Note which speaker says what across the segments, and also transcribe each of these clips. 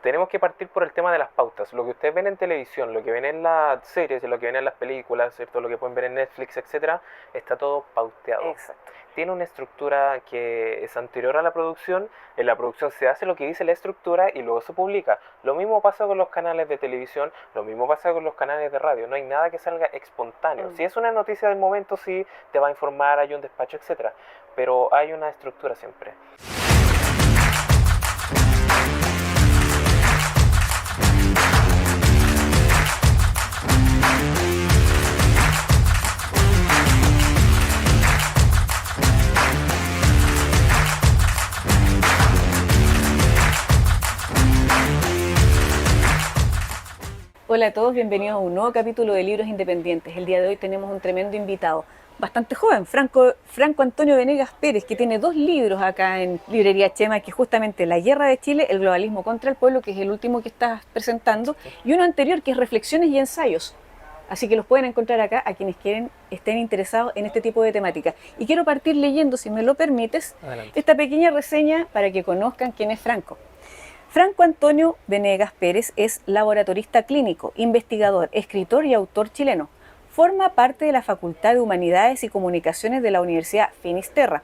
Speaker 1: Tenemos que partir por el tema de las pautas. Lo que ustedes ven en televisión, lo que ven en las series, lo que ven en las películas, ¿cierto? Lo que pueden ver en Netflix, etcétera, está todo pauteado.
Speaker 2: Exacto.
Speaker 1: Tiene una estructura que es anterior a la producción. En la producción se hace lo que dice la estructura y luego se publica. Lo mismo pasa con los canales de televisión, lo mismo pasa con los canales de radio. No hay nada que salga espontáneo. Si es una noticia del momento, sí, te va a informar, hay un despacho, etcétera. Pero hay una estructura siempre.
Speaker 2: Hola a todos, bienvenidos a un nuevo capítulo de Libros Independientes. El día de hoy tenemos un tremendo invitado, bastante joven, Franco Antonio Venegas Pérez, que tiene dos libros acá en Librería Chema, que es justamente La Guerra de Chile, El globalismo contra el pueblo, que es el último que estás presentando, y uno anterior que es Reflexiones y ensayos. Así que los pueden encontrar acá a quienes estén interesados en este tipo de temática. Y quiero partir leyendo, si me lo permites,
Speaker 1: Adelante.
Speaker 2: esta pequeña reseña para que conozcan quién es Franco. Franco Antonio Venegas Pérez es laboratorista clínico, investigador, escritor y autor chileno. Forma parte de la Facultad de Humanidades y Comunicaciones de la Universidad Finisterra.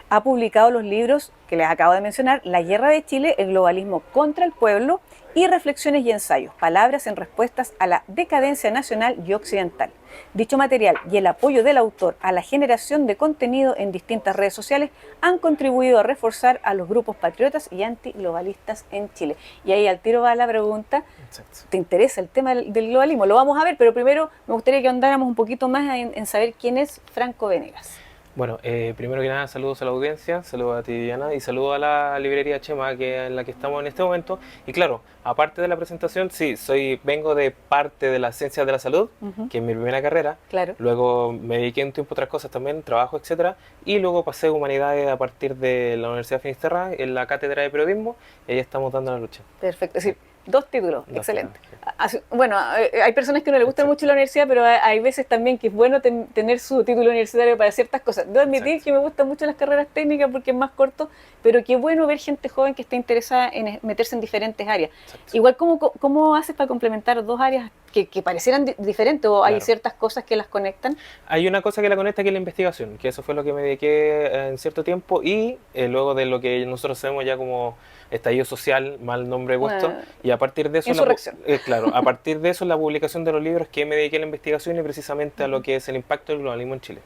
Speaker 2: Ha publicado los libros que les acabo de mencionar, La Guerra de Chile, El globalismo contra el pueblo y Reflexiones y ensayos, palabras en respuestas a la decadencia nacional y occidental. Dicho material y el apoyo del autor a la generación de contenido en distintas redes sociales han contribuido a reforzar a los grupos patriotas y antiglobalistas en Chile. Y ahí al tiro va la pregunta,
Speaker 1: Exacto.
Speaker 2: ¿te interesa el tema del globalismo? Lo vamos a ver, pero primero me gustaría que andáramos un poquito más en saber quién es Franco Venegas.
Speaker 1: Bueno, primero que nada, saludos a la audiencia, saludos a ti, Diana, y saludos a la librería Chema, en la que estamos en este momento. Y claro, aparte de la presentación, sí, vengo de parte de las ciencias de la salud, que es mi primera carrera.
Speaker 2: Claro.
Speaker 1: Luego me dediqué un tiempo a otras cosas también, trabajo, etcétera. Y luego pasé a Humanidades a partir de la Universidad de Finisterra, en la cátedra de periodismo, y ahí estamos dando la lucha.
Speaker 2: Perfecto, es decir, dos títulos,
Speaker 1: Dos
Speaker 2: excelente.
Speaker 1: títulos,
Speaker 2: Bueno, hay personas que no les gusta
Speaker 1: exacto.
Speaker 2: mucho la universidad, pero hay veces también que es bueno tener su título universitario para ciertas cosas. Debo admitir
Speaker 1: Exacto.
Speaker 2: que me gustan mucho las carreras técnicas porque es más corto, pero qué bueno ver gente joven que esté interesada en meterse en diferentes áreas.
Speaker 1: Exacto.
Speaker 2: Igual, ¿cómo haces para complementar dos áreas que parecieran diferentes o hay
Speaker 1: Claro.
Speaker 2: ciertas cosas que las conectan?
Speaker 1: Hay una cosa que la conecta, que es la investigación, que eso fue lo que me dediqué en cierto tiempo, y luego de lo que nosotros sabemos ya como estallido social, mal nombre puesto, y a partir de eso,
Speaker 2: Insurrección.
Speaker 1: claro, a partir de eso la publicación de los libros, que me dediqué a la investigación y precisamente a lo que es el impacto del globalismo en Chile.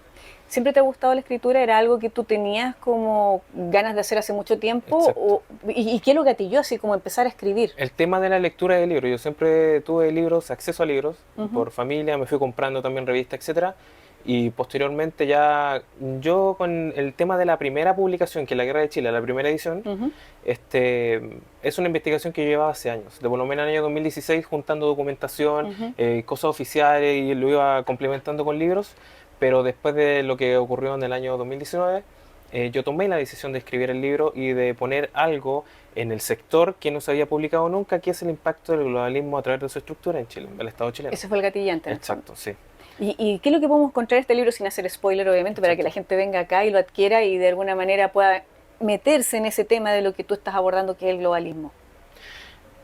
Speaker 2: ¿Siempre te ha gustado la escritura? ¿Era algo que tú tenías como ganas de hacer hace mucho tiempo? ¿Y qué lo gatilló así como empezar a escribir?
Speaker 1: El tema de la lectura de libros, yo siempre tuve libros, acceso a libros, por familia, me fui comprando también revistas, etcétera. Y posteriormente ya yo con el tema de la primera publicación, que es La Guerra de Chile, la primera edición, es una investigación que yo llevaba hace años, de por lo menos en el año 2016, juntando documentación, cosas oficiales, y lo iba complementando con libros, pero después de lo que ocurrió en el año 2019, yo tomé la decisión de escribir el libro y de poner algo en el sector que no se había publicado nunca, que es el impacto del globalismo a través de su estructura en Chile, el Estado chileno.
Speaker 2: Ese fue el gatillante, en el fondo.
Speaker 1: Exacto, sí.
Speaker 2: ¿Y qué es lo que podemos encontrar en este libro sin hacer spoiler, obviamente, para que la gente venga acá y lo adquiera y de alguna manera pueda meterse en ese tema de lo que tú estás abordando, que es el globalismo?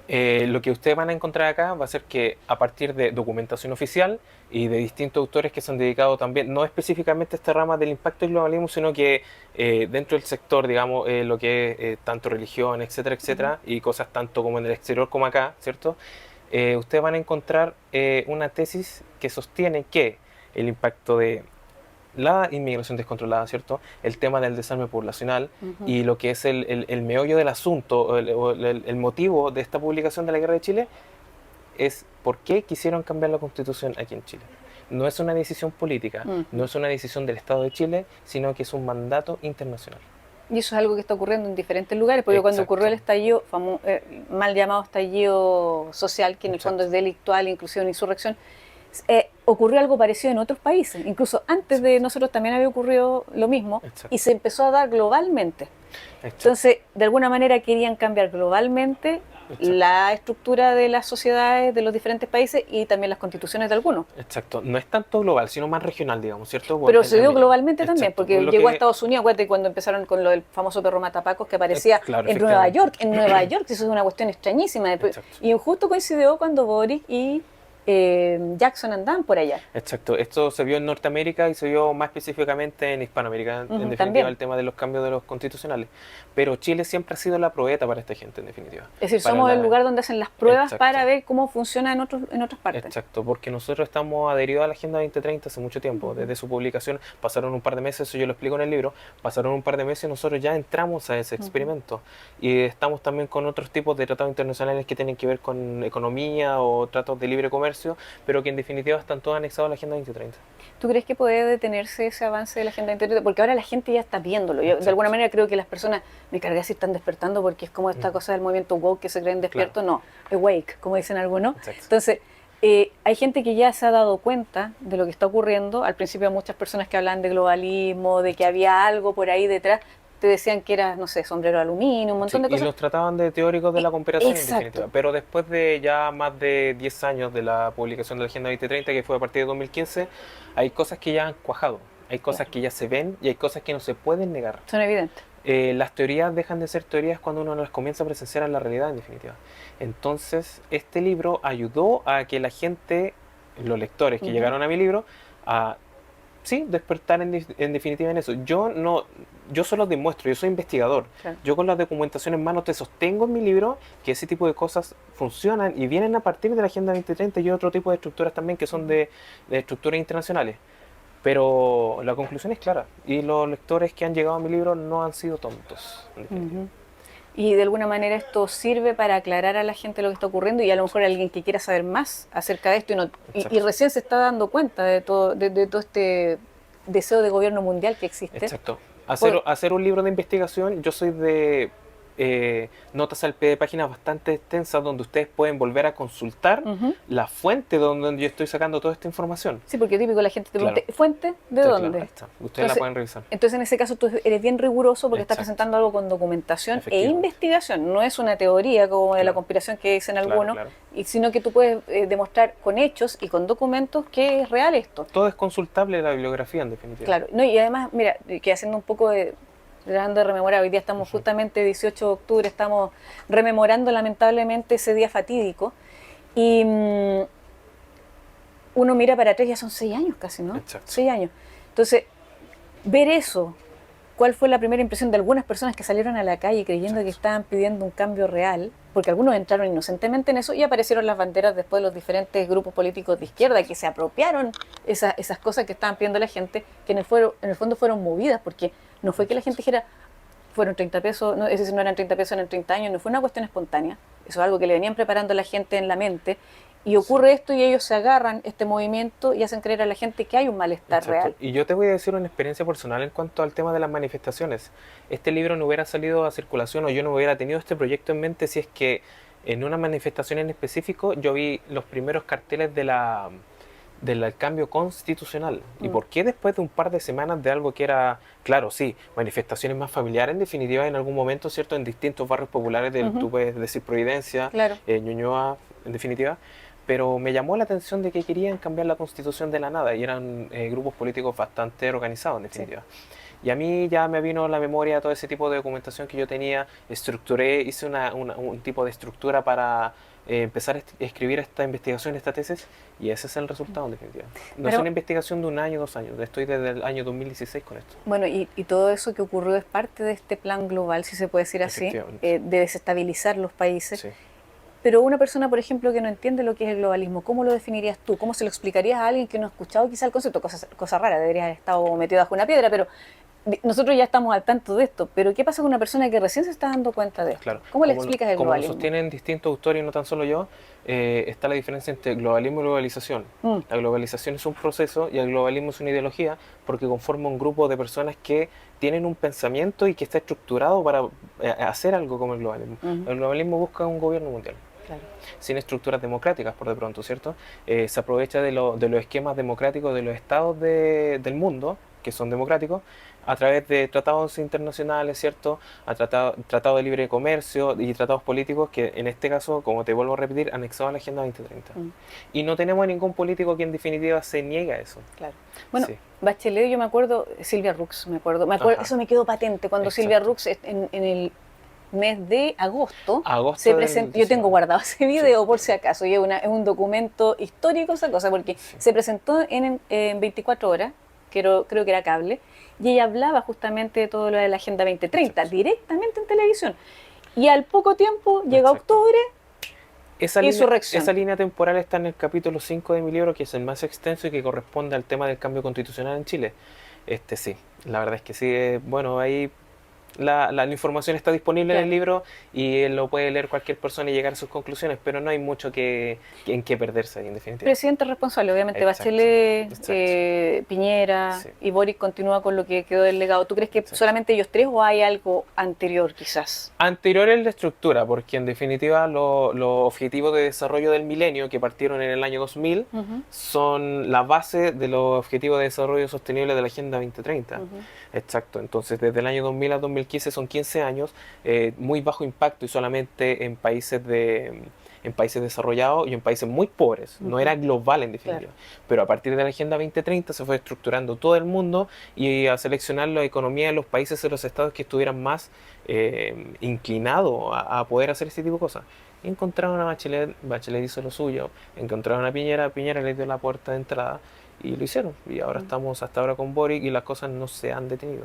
Speaker 1: Lo que ustedes van a encontrar acá va a ser que a partir de documentación oficial y de distintos autores que se han dedicado también, no específicamente a esta rama del impacto del globalismo, sino que dentro del sector, digamos, lo que es tanto religión, etcétera, etcétera, y cosas tanto como en el exterior como acá, ¿cierto? Ustedes van a encontrar una tesis que sostiene que el impacto de la inmigración descontrolada, ¿cierto? El tema del desarme poblacional y lo que es el meollo del asunto, el motivo de esta publicación de la Guerra de Chile es por qué quisieron cambiar la Constitución aquí en Chile. No es una decisión política, no es una decisión del Estado de Chile, sino que es un mandato internacional.
Speaker 2: Y eso es algo que está ocurriendo en diferentes lugares, porque cuando
Speaker 1: Exacto.
Speaker 2: ocurrió el estallido, mal llamado estallido social, que en el
Speaker 1: Exacto.
Speaker 2: fondo es delictual, inclusive una insurrección, Ocurrió algo parecido en otros países, incluso antes de nosotros también había ocurrido lo mismo. Exacto. Y se empezó a dar globalmente. Exacto. Entonces, de alguna manera querían cambiar globalmente. Exacto. La estructura de las sociedades de los diferentes países y también las constituciones de algunos.
Speaker 1: Exacto, no es tanto global, sino más regional, digamos, ¿cierto?
Speaker 2: Pero se dio globalmente. Exacto. También, porque llegó a Estados Unidos, acuérdate cuando empezaron con lo del famoso perro matapacos que aparecía claro, en Nueva York, eso es una cuestión extrañísima. Exacto. Y justo coincidió cuando Boric y Jackson andaban por allá.
Speaker 1: Exacto, esto se vio en Norteamérica y se vio más específicamente en Hispanoamérica, en definitiva, también. El tema de los cambios de los constitucionales. Pero Chile siempre ha sido la probeta para esta gente, en definitiva.
Speaker 2: Es decir, somos el lugar donde hacen las pruebas. Exacto. Para ver cómo funciona en otras partes.
Speaker 1: Exacto, porque nosotros estamos adheridos a la Agenda 2030 hace mucho tiempo. Desde su publicación pasaron un par de meses, eso yo lo explico en el libro, pasaron un par de meses y nosotros ya entramos a ese experimento. Y estamos también con otros tipos de tratados internacionales que tienen que ver con economía o tratos de libre comercio, pero que en definitiva están todos anexados a la Agenda 2030.
Speaker 2: ¿Tú crees que puede detenerse ese avance de la Agenda 2030? Porque ahora la gente ya está viéndolo. Yo, de alguna manera creo que las personas, me cargué si están despertando porque es como esta cosa del movimiento woke que se creen despiertos. Claro. No, awake, como dicen algunos. Exacto. Entonces, hay gente que ya se ha dado cuenta de lo que está ocurriendo. Al principio muchas personas que hablan de globalismo, de que había algo por ahí detrás, te decían que era, no sé, sombrero de aluminio, un montón de cosas.
Speaker 1: Y los trataban de teóricos de la conspiración, en definitiva. Pero después de ya más de 10 años de la publicación de la Agenda 2030, que fue a partir de 2015, hay cosas que ya han cuajado, hay cosas que ya se ven y hay cosas que no se pueden negar.
Speaker 2: Son evidentes.
Speaker 1: Las teorías dejan de ser teorías cuando uno las comienza a presenciar en la realidad, en definitiva. Entonces, este libro ayudó a que la gente, los lectores que llegaron a mi libro, sí, despertar en definitiva en eso. Yo solo demuestro, yo soy investigador. Claro. Yo con la documentación en mano te sostengo en mi libro que ese tipo de cosas funcionan y vienen a partir de la Agenda 2030 y otro tipo de estructuras también que son de estructuras internacionales. Pero la conclusión es clara y los lectores que han llegado a mi libro no han sido tontos. En definitiva.
Speaker 2: Y de alguna manera esto sirve para aclarar a la gente lo que está ocurriendo y a lo mejor alguien que quiera saber más acerca de esto y recién se está dando cuenta de todo este deseo de gobierno mundial que existe.
Speaker 1: Exacto. Hacer un libro de investigación, yo soy de notas al pie de páginas bastante extensas donde ustedes pueden volver a consultar la fuente donde yo estoy sacando toda esta información.
Speaker 2: Sí, porque típico la gente te pregunta, ¿fuente de dónde?
Speaker 1: Claro, está. Ustedes la pueden revisar.
Speaker 2: Entonces en ese caso tú eres bien riguroso porque estás presentando algo con documentación e investigación. No es una teoría como de la conspiración que dicen algunos, sino que tú puedes demostrar con hechos y con documentos que es real esto.
Speaker 1: Todo es consultable la bibliografía en definitiva.
Speaker 2: Claro, no, y además, mira, que haciendo un poco tratando de rememorar, hoy día estamos justamente 18 de octubre, estamos rememorando lamentablemente ese día fatídico y uno mira para atrás, ya son 6 años casi, ¿no?
Speaker 1: Exacto.
Speaker 2: 6 años. Entonces, ver eso, ¿cuál fue la primera impresión de algunas personas que salieron a la calle creyendo que estaban pidiendo un cambio real? Porque algunos entraron inocentemente en eso y aparecieron las banderas después de los diferentes grupos políticos de izquierda que se apropiaron esas cosas que estaban pidiendo la gente, que en el fondo fueron movidas, porque no fue que la gente dijera, fueron 30 pesos, no, es decir, no eran 30 pesos, eran 30 años, no fue una cuestión espontánea, eso es algo que le venían preparando a la gente en la mente, y ocurre esto y ellos se agarran este movimiento y hacen creer a la gente que hay un malestar real.
Speaker 1: Y yo te voy a decir una experiencia personal en cuanto al tema de las manifestaciones. Este libro no hubiera salido a circulación o yo no hubiera tenido este proyecto en mente si es que en una manifestación en específico yo vi los primeros carteles del cambio constitucional. ¿Y por qué después de un par de semanas de algo que era, claro, sí, manifestaciones más familiares, en definitiva, en algún momento, ¿cierto? En distintos barrios populares, tú puedes decir Providencia,
Speaker 2: claro.
Speaker 1: Ñuñoa, en definitiva, pero me llamó la atención de que querían cambiar la constitución de la nada y eran grupos políticos bastante organizados, en definitiva. Sí. Y a mí ya me vino a la memoria todo ese tipo de documentación que yo tenía, estructuré, hice un tipo de estructura para empezar a escribir esta investigación, esta tesis, y ese es el resultado, en definitiva. No es una investigación de 1 año, 2 años, estoy desde el año 2016 con esto.
Speaker 2: Bueno, y todo eso que ocurrió es parte de este plan global, si se puede decir así, de desestabilizar los países.
Speaker 1: Sí.
Speaker 2: Pero una persona, por ejemplo, que no entiende lo que es el globalismo, ¿cómo lo definirías tú? ¿Cómo se lo explicarías a alguien que no ha escuchado quizá el concepto? Cosa rara, deberías haber estado metido bajo una piedra, pero nosotros ya estamos al tanto de esto. Pero ¿qué pasa con una persona que recién se está dando cuenta de esto?
Speaker 1: Claro.
Speaker 2: ¿Cómo le explicas el globalismo?
Speaker 1: Como lo sostienen distintos autores, y no tan solo yo, está la diferencia entre globalismo y globalización. La globalización es un proceso y el globalismo es una ideología porque conforma un grupo de personas que tienen un pensamiento y que está estructurado para hacer algo como el globalismo. El globalismo busca un gobierno mundial.
Speaker 2: Claro.
Speaker 1: sin estructuras democráticas por de pronto, ¿cierto? Se aprovecha de los esquemas democráticos de los estados del mundo, que son democráticos, a través de tratados internacionales, ¿cierto? A tratado de libre comercio y tratados políticos que en este caso, como te vuelvo a repetir, anexados a la Agenda 2030. Y no tenemos ningún político que en definitiva se niegue a eso.
Speaker 2: Claro. Bueno,
Speaker 1: Sí.
Speaker 2: Bachelet, yo me acuerdo, Silvia Rux,
Speaker 1: Ajá.
Speaker 2: eso me quedó patente, cuando
Speaker 1: Exacto.
Speaker 2: Silvia Rux en el mes de agosto,
Speaker 1: Agosto
Speaker 2: se
Speaker 1: del
Speaker 2: presentó, yo tengo
Speaker 1: 19.
Speaker 2: guardado ese video por si acaso, y es un documento histórico esa cosa, porque
Speaker 1: Sí.
Speaker 2: se presentó en 24 horas, creo que era cable, y ella hablaba justamente de todo lo de la Agenda 2030,
Speaker 1: Exacto.
Speaker 2: directamente en televisión. Y al poco tiempo, llega
Speaker 1: Exacto.
Speaker 2: octubre, insurrección.
Speaker 1: Esa línea temporal está en el capítulo 5 de mi libro, que es el más extenso y que corresponde al tema del cambio constitucional en Chile. Sí, la verdad es que sí. Bueno, ahí la información está disponible en el
Speaker 2: Claro.
Speaker 1: libro y él lo puede leer cualquier persona y llegar a sus conclusiones, pero no hay mucho en qué perderse ahí, en definitiva.
Speaker 2: Presidente responsable, obviamente
Speaker 1: Exacto,
Speaker 2: Bachelet,
Speaker 1: exacto.
Speaker 2: Piñera,
Speaker 1: Sí,
Speaker 2: y Boric continúa con lo que quedó del legado. ¿Tú crees que
Speaker 1: exacto.
Speaker 2: solamente ellos tres o hay algo anterior quizás?
Speaker 1: Anterior es la estructura, porque en definitiva los objetivos de desarrollo del milenio que partieron en el año 2000 son la base de los objetivos de desarrollo sostenible de la Agenda 2030. Exacto, entonces desde el año 2000 a 2015 son 15 años, muy bajo impacto y solamente en países desarrollados y en países muy pobres, no era global en definitiva.
Speaker 2: Claro.
Speaker 1: Pero a partir de la Agenda 2030 se fue estructurando todo el mundo y a seleccionar la economía de los países y los estados que estuvieran más inclinados a poder hacer este tipo de cosas. Y encontraron a Bachelet, Bachelet hizo lo suyo, encontraron a Piñera, Piñera le dio la puerta de entrada y lo hicieron. Y ahora estamos hasta ahora con Boric y las cosas no se han detenido.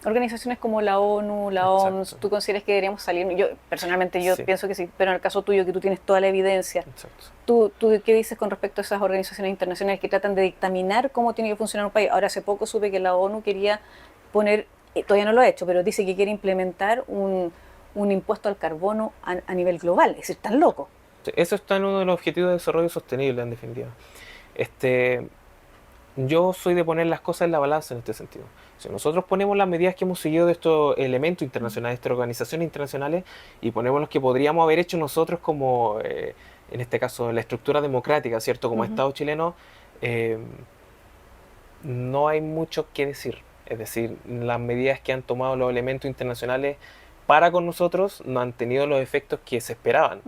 Speaker 2: Organizaciones como la ONU, la
Speaker 1: Exacto.
Speaker 2: OMS, ¿tú consideras que deberíamos salir? Yo personalmente
Speaker 1: Sí.
Speaker 2: pienso que sí, pero en el caso tuyo que tú tienes toda la evidencia,
Speaker 1: Exacto.
Speaker 2: ¿tú qué dices con respecto a esas organizaciones internacionales que tratan de dictaminar cómo tiene que funcionar un país? Ahora hace poco supe que la ONU quería poner, todavía no lo ha hecho, pero dice que quiere implementar un impuesto al carbono a nivel global, es decir, tan loco.
Speaker 1: Sí, eso está en uno de los objetivos de desarrollo sostenible, en definitiva. Yo soy de poner las cosas en la balanza en este sentido. Si nosotros ponemos las medidas que hemos seguido de estos elementos internacionales, de estas organizaciones internacionales, y ponemos los que podríamos haber hecho nosotros como, en este caso, la estructura democrática, ¿cierto? Como Estado chileno, no hay mucho que decir. Es decir, las medidas que han tomado los elementos internacionales para con nosotros no han tenido los efectos que se esperaban.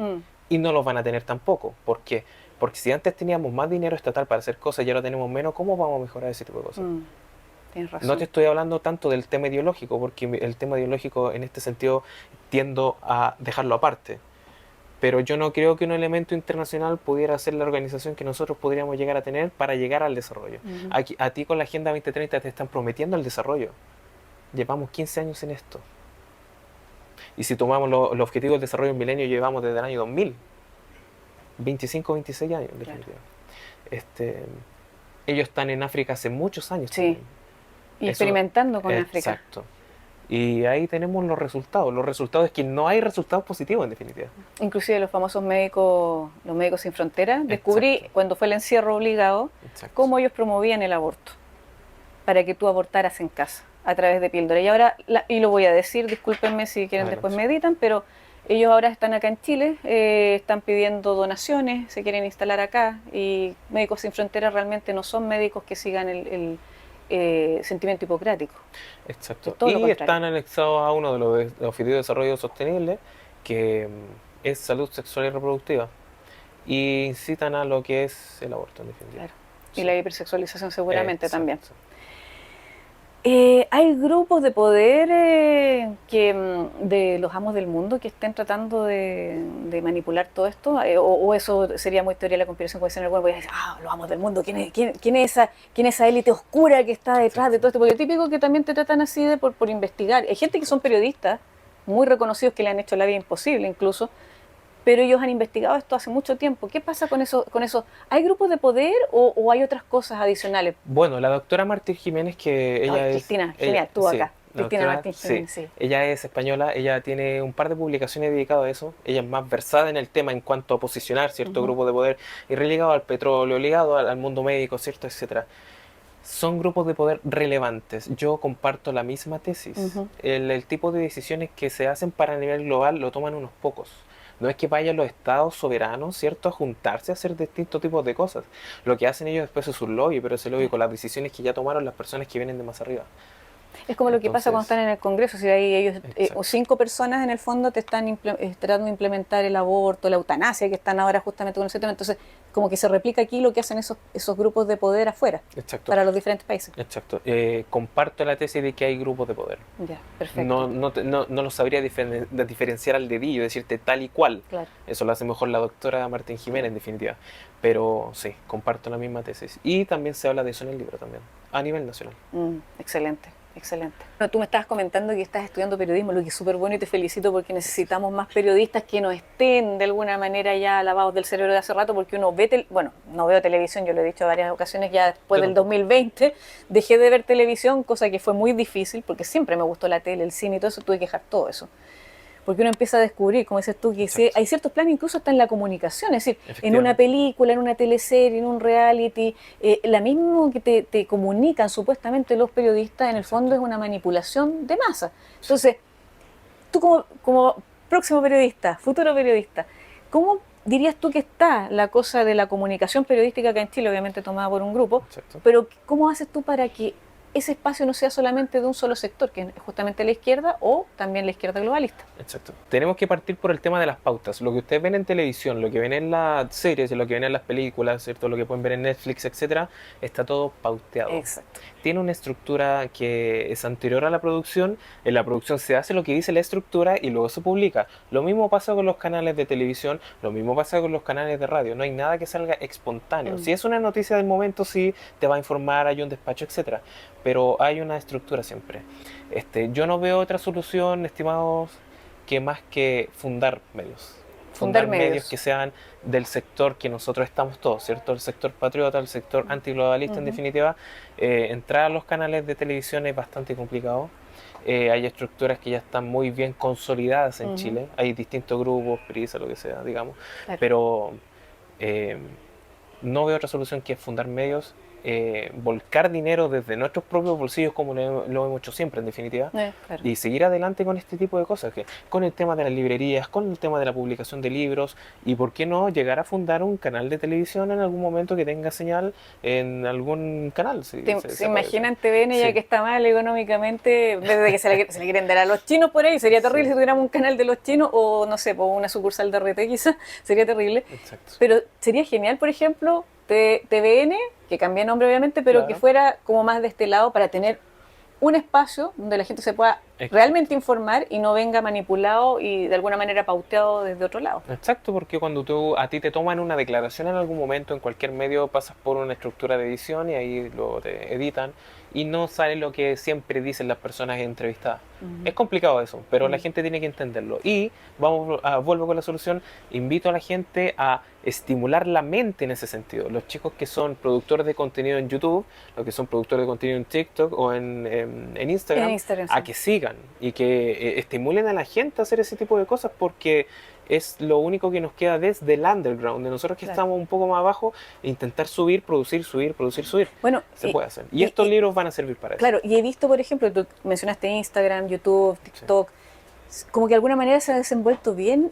Speaker 1: Y no los van a tener tampoco. ¿Por qué? Porque si antes teníamos más dinero estatal para hacer cosas y ahora tenemos menos, ¿cómo vamos a mejorar ese tipo de cosas?
Speaker 2: Tienes razón.
Speaker 1: No te estoy hablando tanto del tema ideológico, porque el tema ideológico en este sentido tiendo a dejarlo aparte. Pero yo no creo que un elemento internacional pudiera ser la organización que nosotros podríamos llegar a tener para llegar al desarrollo. A ti con la Agenda 2030 te están prometiendo el desarrollo. Llevamos 15 años en esto. Y si tomamos los objetivos del desarrollo del milenio, llevamos desde el año 2000. 25, 26 años, en definitiva. Ellos están en África hace muchos años.
Speaker 2: Sí.
Speaker 1: También.
Speaker 2: Y experimentando con África.
Speaker 1: Exacto. Y ahí tenemos los resultados. Los resultados es que no hay resultados positivos, en definitiva.
Speaker 2: Inclusive los famosos médicos sin fronteras, descubrí cuando fue el encierro obligado, cómo ellos promovían el aborto, para que tú abortaras en casa, a través de píldora. Y ahora, y lo voy a decir, discúlpenme si quieren después me editan, pero ellos ahora están acá en Chile, están pidiendo donaciones, se quieren instalar acá, y Médicos Sin Fronteras realmente no son médicos que sigan el sentimiento hipocrático.
Speaker 1: Exacto. Y están anexados a uno de los objetivos de desarrollo sostenible, que es salud sexual y reproductiva. Y incitan a lo que es el aborto, en definitiva.
Speaker 2: Claro. Y la hipersexualización seguramente también.
Speaker 1: Exacto.
Speaker 2: ¿Hay grupos de poder de los amos del mundo que estén tratando de manipular todo esto? ¿O eso sería muy teoría de la conspiración? Puede ser el voy a decir, los amos del mundo, ¿quién es esa élite oscura que está detrás de todo esto? Porque es típico que también te tratan así por investigar. Hay gente que son periodistas, muy reconocidos, que le han hecho la vida imposible incluso, pero ellos han investigado esto hace mucho tiempo. ¿Qué pasa con eso? ¿Hay grupos de poder o hay otras cosas adicionales?
Speaker 1: Bueno, la doctora Martín Jiménez, que ella es...
Speaker 2: Cristina, genial, tú acá. Cristina Martín Jiménez, sí.
Speaker 1: Ella es española, ella tiene un par de publicaciones dedicadas a eso. Ella es más versada en el tema en cuanto a posicionar cierto grupo de poder y religado al petróleo, ligado al mundo médico, cierto, etcétera. Son grupos de poder relevantes. Yo comparto la misma tesis. El tipo de decisiones que se hacen para nivel global lo toman unos pocos. No es que vayan los estados soberanos, ¿cierto?, a juntarse a hacer distintos tipos de cosas. Lo que hacen ellos después es un lobby, pero ese lobby con las decisiones que ya tomaron las personas que vienen de más arriba.
Speaker 2: Es como lo que pasa cuando
Speaker 1: Entonces,
Speaker 2: están en el Congreso, si hay ellos, o
Speaker 1: exacto,
Speaker 2: 5 personas en el fondo te están tratando de implementar el aborto, la eutanasia, que están ahora justamente con ese tema, entonces como que se replica aquí lo que hacen esos grupos de poder afuera,
Speaker 1: exacto,
Speaker 2: para los diferentes países.
Speaker 1: exacto. Comparto la tesis de que hay grupos de poder.
Speaker 2: Ya, perfecto,
Speaker 1: No lo sabría diferenciar al dedillo, decirte tal y cual.
Speaker 2: claro.
Speaker 1: Eso lo hace mejor la doctora Martín Jiménez, en definitiva. Pero sí, comparto la misma tesis. Y también se habla de eso en el libro también, a nivel nacional.
Speaker 2: Excelente, excelente. Bueno, tú me estabas comentando que estás estudiando periodismo, lo que es súper bueno y te felicito porque necesitamos más periodistas que no estén de alguna manera ya lavados del cerebro de hace rato, porque uno ve, bueno, no veo televisión, yo lo he dicho en varias ocasiones, ya después
Speaker 1: Yo
Speaker 2: del
Speaker 1: tampoco.
Speaker 2: 2020 dejé de ver televisión, cosa que fue muy difícil porque siempre me gustó la tele, el cine y todo eso, tuve que dejar todo eso. Porque uno empieza a descubrir, como dices tú, que
Speaker 1: Exacto.
Speaker 2: hay ciertos planes incluso hasta en la comunicación, es decir, en una
Speaker 1: Efectivamente.
Speaker 2: película, en una teleserie, en un reality, la misma que te comunican supuestamente los periodistas, en el fondo
Speaker 1: Exacto.
Speaker 2: es una manipulación de masa.
Speaker 1: Sí.
Speaker 2: Entonces, tú como próximo periodista, futuro periodista, ¿cómo dirías tú que está la cosa de la comunicación periodística acá en Chile, obviamente tomada por un grupo,
Speaker 1: Exacto.
Speaker 2: pero cómo haces tú para que ese espacio no sea solamente de un solo sector, que es justamente la izquierda o también la izquierda globalista?
Speaker 1: Exacto. Tenemos que partir por el tema de las pautas. Lo que ustedes ven en televisión, lo que ven en las series, lo que ven en las películas, ¿cierto? Lo que pueden ver en Netflix, etcétera, está todo pauteado.
Speaker 2: Exacto.
Speaker 1: Tiene una estructura que es anterior a la producción. En la producción se hace lo que dice la estructura y luego se publica. Lo mismo pasa con los canales de televisión, lo mismo pasa con los canales de radio. No hay nada que salga espontáneo.
Speaker 2: Mm.
Speaker 1: Si es una noticia del momento, sí, te va a informar, hay un despacho, etcétera. Pero hay una estructura siempre. Yo no veo otra solución, estimados, que más que fundar medios.
Speaker 2: Fundar
Speaker 1: Fundar medios
Speaker 2: medios.
Speaker 1: que sean del sector que nosotros estamos todos, ¿cierto? El sector patriota, el sector antiglobalista, en
Speaker 2: Ujú.
Speaker 1: definitiva. Entrar a los canales de televisión es bastante complicado. Hay estructuras que ya están muy bien consolidadas en
Speaker 2: Ujú.
Speaker 1: Chile. Hay distintos grupos, PRISA, lo que sea, digamos.
Speaker 2: Claro.
Speaker 1: Pero eh, no veo otra solución que fundar medios, volcar dinero desde nuestros propios bolsillos como lo hemos hecho siempre, en definitiva,
Speaker 2: Claro.
Speaker 1: y seguir adelante con este tipo de cosas, con el tema de las librerías, con el tema de la publicación de libros, y por qué no llegar a fundar un canal de televisión en algún momento que tenga señal en algún canal, si
Speaker 2: ¿Se
Speaker 1: se puede. Sí.
Speaker 2: imaginan TVN ya
Speaker 1: Sí,
Speaker 2: que está mal económicamente, en vez de que se le quieren dar a los chinos por ahí? Sería terrible
Speaker 1: sí,
Speaker 2: si tuviéramos un canal de los chinos o, no sé, por una sucursal de RT quizás, sería terrible.
Speaker 1: exacto.
Speaker 2: Pero sería genial, por ejemplo, TVN, que cambie nombre obviamente, pero que
Speaker 1: Claro,
Speaker 2: fuera como más de este lado para tener un espacio donde la gente se pueda realmente
Speaker 1: exacto.
Speaker 2: informar y no venga manipulado y de alguna manera pauteado desde otro lado.
Speaker 1: Exacto, porque cuando a ti te toman una declaración en algún momento en cualquier medio, pasas por una estructura de edición y ahí luego te editan y no sale lo que siempre dicen las personas entrevistadas.
Speaker 2: Uh
Speaker 1: Es complicado eso, pero la
Speaker 2: -huh.
Speaker 1: gente tiene que entenderlo. Y vuelvo con la solución, invito a la gente a estimular la mente en ese sentido. Los chicos que son productores de contenido en YouTube, los que son productores de contenido en TikTok o en
Speaker 2: En
Speaker 1: Instagram,
Speaker 2: Instagram,
Speaker 1: a
Speaker 2: sí.
Speaker 1: que sigan y que estimulen a la gente a hacer ese tipo de cosas porque es lo único que nos queda desde el underground, de nosotros que
Speaker 2: Claro.
Speaker 1: estamos un poco más abajo, intentar subir, producir, subir, producir, subir.
Speaker 2: Bueno,
Speaker 1: Se puede hacer. Y estos libros van a servir para eso.
Speaker 2: claro, y he visto, por ejemplo, tú mencionaste Instagram, YouTube,
Speaker 1: Sí.
Speaker 2: TikTok, como que de alguna manera se ha desenvuelto bien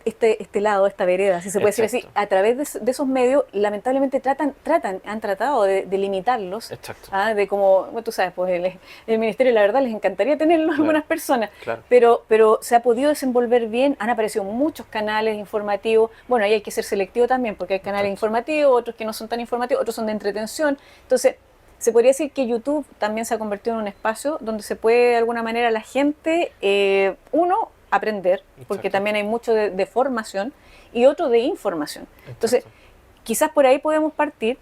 Speaker 2: este lado, esta vereda, si se puede decir así,
Speaker 1: Exacto.
Speaker 2: a través de esos medios, lamentablemente han tratado de limitarlos,
Speaker 1: Exacto.
Speaker 2: de como, bueno, tú sabes, pues el ministerio, la verdad, les encantaría tenerlo a
Speaker 1: Claro.
Speaker 2: algunas personas,
Speaker 1: Claro.
Speaker 2: pero se ha podido desenvolver bien, han aparecido muchos canales informativos, bueno, ahí hay que ser selectivo también, porque hay canales
Speaker 1: Exacto.
Speaker 2: informativos, otros que no son tan informativos, otros son de entretención, entonces se podría decir que YouTube también se ha convertido en un espacio donde se puede de alguna manera la gente, uno, aprender, porque
Speaker 1: Exacto.
Speaker 2: también hay mucho de formación, y otro de información. Entonces,
Speaker 1: Exacto.
Speaker 2: quizás por ahí podemos partir,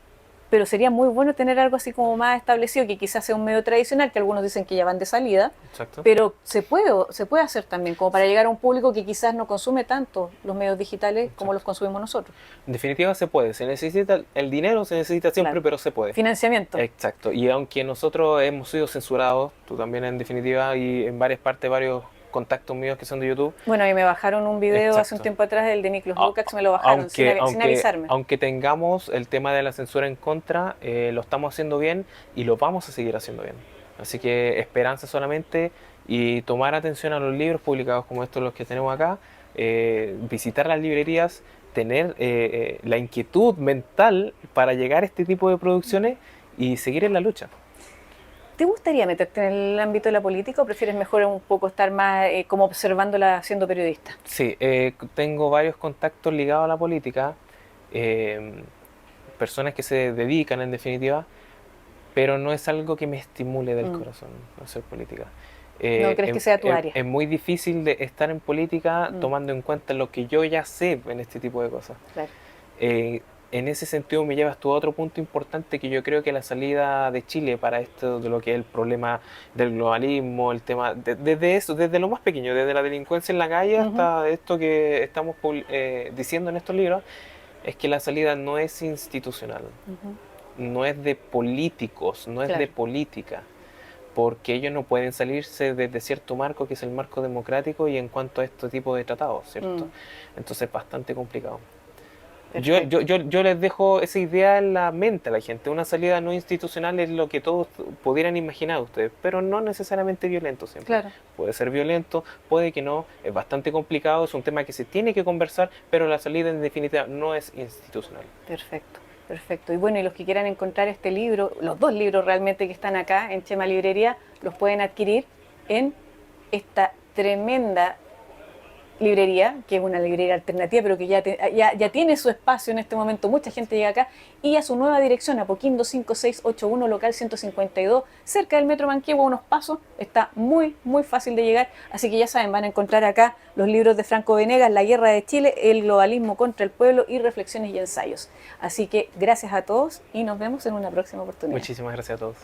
Speaker 2: pero sería muy bueno tener algo así como más establecido, que quizás sea un medio tradicional, que algunos dicen que ya van de salida,
Speaker 1: Exacto.
Speaker 2: pero se puede hacer también, como para llegar a un público que quizás no consume tanto los medios digitales como los consumimos nosotros.
Speaker 1: En definitiva se puede, se necesita el dinero, se necesita siempre,
Speaker 2: Claro.
Speaker 1: pero se puede.
Speaker 2: Financiamiento.
Speaker 1: Exacto. Y aunque nosotros hemos sido censurados, tú también en definitiva, y en varias partes, varios contactos míos que son de YouTube.
Speaker 2: Bueno, y me bajaron un video hace un
Speaker 1: Exacto.
Speaker 2: tiempo atrás, el de Niklos
Speaker 1: A-
Speaker 2: Lukács, me lo bajaron sin avisarme.
Speaker 1: aunque tengamos el tema de la censura en contra, lo estamos haciendo bien y lo vamos a seguir haciendo bien. Así que esperanza solamente y tomar atención a los libros publicados como estos los que tenemos acá, visitar las librerías, tener la inquietud mental para llegar a este tipo de producciones y seguir en la lucha.
Speaker 2: ¿Te gustaría meterte en el ámbito de la política o prefieres mejor un poco estar más como observándola siendo periodista?
Speaker 1: Sí, tengo varios contactos ligados a la política, personas que se dedican en definitiva, pero no es algo que me estimule del corazón hacer política.
Speaker 2: ¿No crees que sea tu área?
Speaker 1: Es muy difícil de estar en política tomando en cuenta lo que yo ya sé en este tipo de cosas.
Speaker 2: Claro.
Speaker 1: En ese sentido me llevas tú a otro punto importante, que yo creo que la salida de Chile para esto de lo que es el problema del globalismo, el tema, desde eso, desde lo más pequeño, desde la delincuencia en la calle hasta esto que estamos diciendo en estos libros, es que la salida no es institucional, no es de políticos, no es de política, porque ellos no pueden salirse desde cierto marco que es el marco democrático y en cuanto a este tipo de tratados, ¿cierto? Entonces es bastante complicado. Yo les dejo esa idea en la mente a la gente. Una salida no institucional es lo que todos pudieran imaginar ustedes, pero no necesariamente violento siempre.
Speaker 2: Claro.
Speaker 1: Puede ser violento, puede que no, es bastante complicado, es un tema que se tiene que conversar, pero la salida en definitiva no es institucional.
Speaker 2: Perfecto, perfecto. Y bueno, y los que quieran encontrar este libro, los dos libros realmente que están acá en Chema Librería, los pueden adquirir en esta tremenda librería, que es una librería alternativa, pero que ya tiene su espacio en este momento. Mucha gente llega acá y a su nueva dirección, Apoquindo 5681, local 152, cerca del Metro Manquehue, a unos pasos. Está muy, muy fácil de llegar. Así que ya saben, van a encontrar acá los libros de Franco Venegas, La Guerra de Chile, El globalismo contra el pueblo y Reflexiones y ensayos. Así que gracias a todos y nos vemos en una próxima oportunidad.
Speaker 1: Muchísimas gracias a todos.